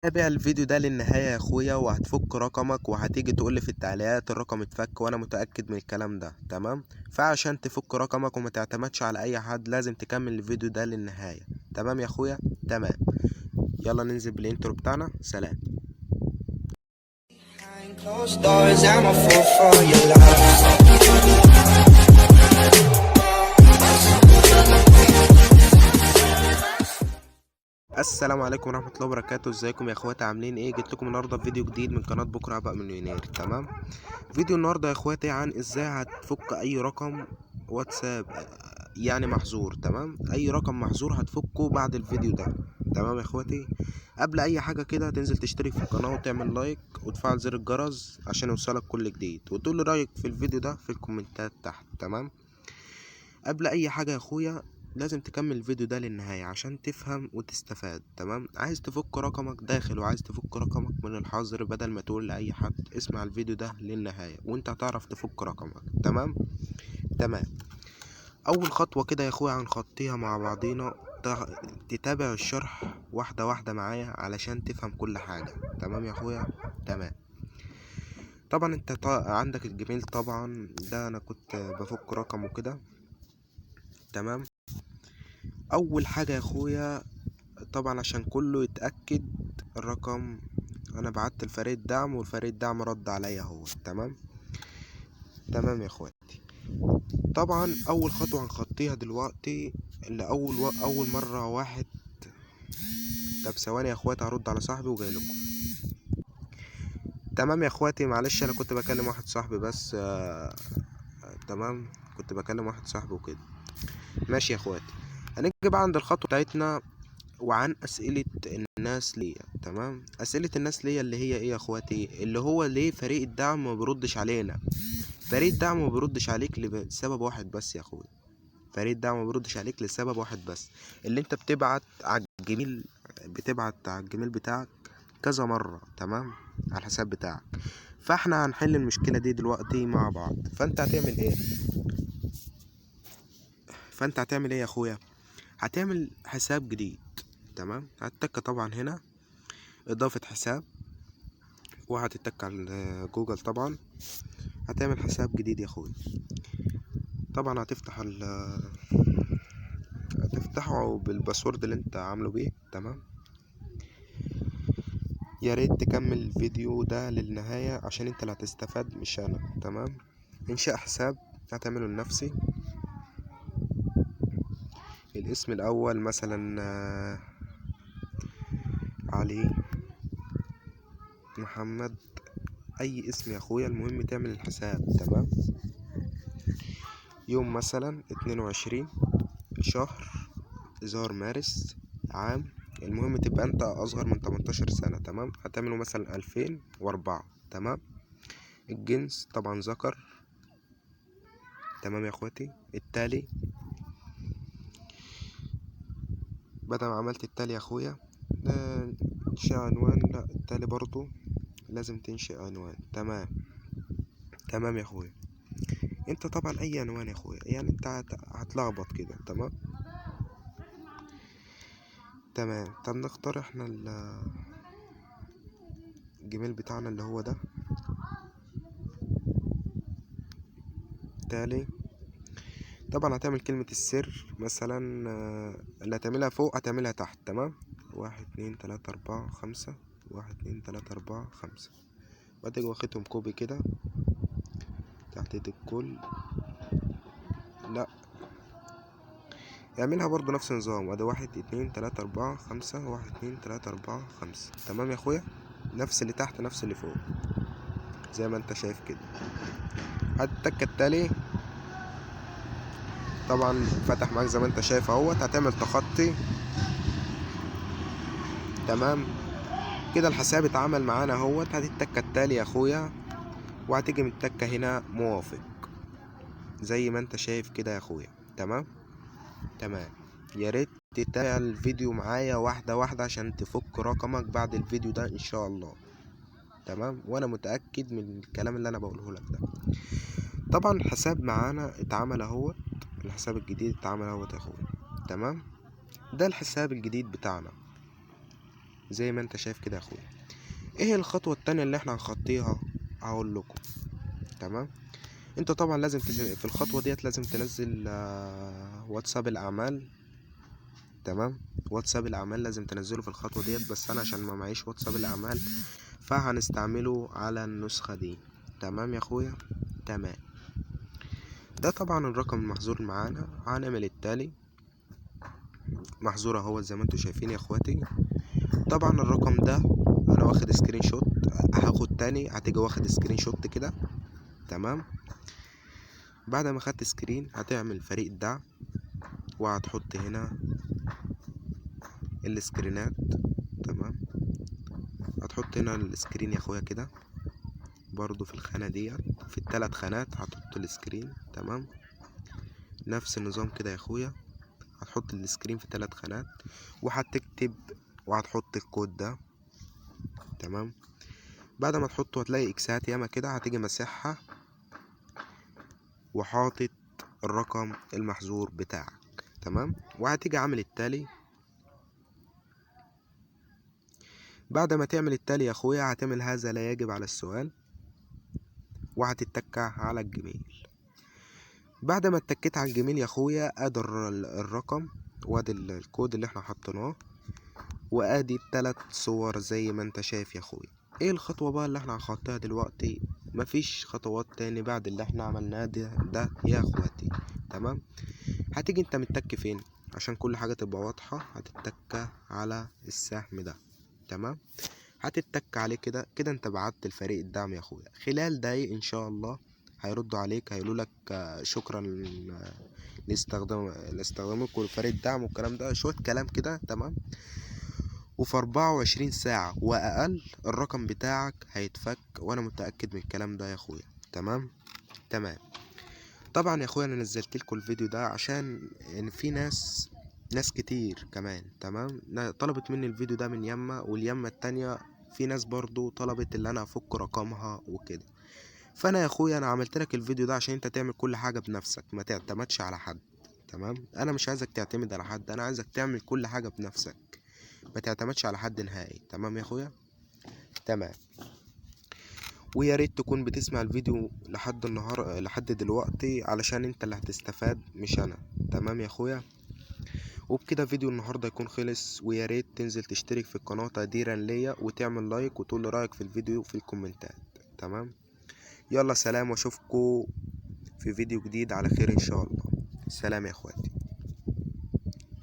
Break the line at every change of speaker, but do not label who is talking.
تابع الفيديو ده للنهاية يا اخويا، وهتفك رقمك وهتيجي تقولي في التعليقات الرقم اتفك، وانا متأكد من الكلام ده. تمام. فعشان تفك رقمك وما تعتمدش على اي حد لازم تكمل الفيديو ده للنهاية. تمام يا اخويا. تمام. يلا ننزل بالانترو بتاعنا. سلام.
Behind closed doors, I'm a fool for your love.
السلام عليكم ورحمة الله وبركاته. ازيكم يا اخواتي؟ عاملين ايه؟ جيت لكم النهارده بفيديو جديد من قناة بكرة هبقى مليونير. تمام. فيديو النهارده يا اخواتي عن ازاي هتفك اي رقم واتساب يعني محظور. تمام. اي رقم محظور هتفكه بعد الفيديو ده. تمام يا اخواتي. قبل اي حاجه كده تنزل تشترك في القناه وتعمل لايك وتفعل زر الجرس عشان يوصلك كل جديد، وتقول لي رايك في الفيديو ده في الكومنتات تحت. تمام. قبل اي حاجه يا اخويا لازم تكمل الفيديو ده للنهاية عشان تفهم وتستفاد. تمام. عايز تفك رقمك داخل وعايز تفك رقمك من الحظر بدل ما تقول لأي حد، اسمع الفيديو ده للنهاية وانت هتعرف تفك رقمك. تمام. تمام. اول خطوة كده يا اخويا هنخطيها مع بعضينا، تتابع الشرح واحدة واحدة معايا علشان تفهم كل حاجة. تمام يا اخويا. تمام. طبعا انت عندك الجيميل، طبعا ده انا كنت بفك رقم وكده. تمام. اول حاجة يا اخويا طبعا عشان كله يتأكد الرقم، انا بعت لفريق الدعم والفريق الدعم رد عليا هو. تمام. تمام يا اخواتي. طبعا اول خطوة هنخطيها دلوقتي اول مرة واحد. طب ثواني يا اخواتي هرد على صاحبي وجايلكم. تمام يا اخواتي، معلش انا كنت بكلم واحد صاحبي بس تمام. كنت بكلم واحد صاحبي وكده. ماشي يا اخواتي. هنيجي بقى عند الخطوة بتاعتنا وعن أسئلة الناس ليا. تمام. أسئلة الناس ليا اللي هي إيه يا إخواتي؟ اللي هو ليه فريق الدعم ما بيردش علينا؟ فريق الدعم ما بيردش عليك لسبب واحد بس يا أخويا. فريق الدعم ما بيردش عليك لسبب واحد بس، اللي أنت بتبعت على الجميل، بتبعت على الجميل بتاعك كذا مرة. تمام. على الحساب بتاعك. فاحنا هنحل المشكلة دي دلوقتي مع بعض. فانت هتعمل ايه يا اخويا؟ هتعمل حساب جديد. تمام. هتتك طبعا هنا اضافة حساب، وهتتك على جوجل طبعا. هتعمل حساب جديد يا اخوي. طبعا هتفتحه بالباسورد اللي انت عامله بيه. تمام. يا ريت تكمل الفيديو ده للنهاية عشان انت اللي هتستفاد مش انا. تمام. انشاء حساب هتعمله لنفسي. الاسم الاول مثلا علي محمد، اي اسم يا اخويا، المهم تعمل الحساب. تمام. يوم مثلا 22 شهر إذار مارس عام، المهم تبقى انت اصغر من 18 سنة. تمام. هتعمله مثلا 2004. تمام. الجنس طبعا ذكر. تمام يا اخواتي. التالي بعد ما عملت التالي يا اخويا انشاء عنوان. لا التالي برضو لازم تنشئ عنوان. تمام. تمام يا اخويا. انت طبعا اي عنوان يا اخويا، يعني انت هتلخبط كده. تمام. تمام. طب نختار احنا الجيميل بتاعنا اللي هو ده. تالي طبعا هتعمل كلمة السر مثلا اللي هتعملها فوق هتعملها تحت. تمام. 1 2 3 4 5. 1 2 3 4 5. وتيجي واخدهم كوبي كده تحت ايد الكل. لا اعملها برضو نفس النظام. ادي 1 2 3 4 5. 1 2 3 4 5. تمام يا اخويا. نفس اللي تحت نفس اللي فوق زي ما انت شايف كده. هتتك التالي طبعا فتح معاك زي ما انت شايف اهوت. هتعمل تخطي. تمام. كده الحساب اتعمل معانا اهوت. هتتك التالي يا اخويا، وهتيجي من التكة هنا موافق زي ما انت شايف كده يا اخويا. تمام. تمام. يا ريت تتابع الفيديو معايا واحدة واحدة عشان تفك رقمك بعد الفيديو ده ان شاء الله. تمام. وانا متأكد من الكلام اللي انا بقوله لك ده. طبعا الحساب معانا اتعمل اهوت. الحساب الجديد اتعمل اهوت يا اخويا. تمام. ده الحساب الجديد بتاعنا. زي ما انت شايف كده يا اخويا. ايه الخطوة التانية اللي احنا هنخطيها؟ هقول لكم. تمام. انت طبعا لازم في الخطوة ديت لازم تنزل واتساب الاعمال. تمام. واتساب الاعمال لازم تنزله في الخطوة ديت، بس انا عشان ما معيش واتساب الاعمال فهنستعمله على النسخة دي. تمام يا اخويا. تمام. ده طبعا الرقم المحظور معانا. هنعمل التالي. محظور اهو زي ما انتوا شايفين يا اخواتي. طبعا الرقم ده انا واخد سكرين شوت، هاخد تاني هتيجي واخد سكرين شوت كده. تمام. بعد ما خدت سكرين هتعمل فريق الدعم، وهتحط هنا السكرينات. تمام. هتحط هنا السكرين يا اخويا كده برضو في الخانة ديت، في الثلاث خانات هتحط السكرين. تمام. نفس النظام كده يا اخويا، هتحط السكرين في 3 خانات وهتكتب وهتحط الكود ده. تمام. بعد ما تحطه هتلاقي اكسات ياما كده، هتيجي مسحها وحاطط الرقم المحظور بتاعك. تمام. وهتيجي عامل التالي. بعد ما تعمل التالي يا اخويا هتعمل هذا لا يجب على السؤال، وهتتكع على الجميل. بعد ما اتكيت على الجميل يا اخويا ادي الرقم، وادي الكود اللي احنا حطيناه، وادي التلات صور زي ما انت شايف يا اخويا. ايه الخطوة بقى اللي احنا هنخطيها دلوقتي؟ مفيش خطوات تاني بعد اللي احنا عملناه ده يا اخواتي. تمام. هتيجي انت متك فين عشان كل حاجة تبقى واضحة؟ هتتك على السهم ده. تمام. هتتك عليه كده كده. انت بعت الفريق الدعم يا اخويا، خلال دقايق ان شاء الله هيردوا عليك هيقولوا لك شكرا لاستخدامكم فريق الدعم والكلام ده، شوية كلام كده. تمام. وفي 24 ساعة وأقل الرقم بتاعك هيتفك، وأنا متأكد من الكلام ده يا أخويا. تمام. تمام. طبعا يا أخويا أنا نزلت لكم الفيديو ده عشان إن في ناس كتير كمان. تمام. طلبت مني الفيديو ده من يما، واليمة التانية في ناس برضو طلبت اللي أنا أفك رقمها وكده. فأنا يا أخويا أنا عملت لك الفيديو ده عشان أنت تعمل كل حاجة بنفسك، ما تعتمدش على حد. تمام. أنا مش عايزك تعتمد على حد، أنا عايزك تعمل كل حاجة بنفسك، ما تعتمدش على حد نهائي. تمام يا اخويا. تمام. ويا ريت تكون بتسمع الفيديو لحد النهار لحد دلوقتي علشان انت اللي هتستفاد مش انا. تمام يا اخويا. وبكده فيديو النهارده يكون خلص، ويا ريت تنزل تشترك في القناه تقديرا ليا وتعمل لايك وتقول لي رايك في الفيديو في الكومنتات. تمام. يلا سلام، واشوفكم في فيديو جديد على خير ان شاء الله. سلام يا اخواتي.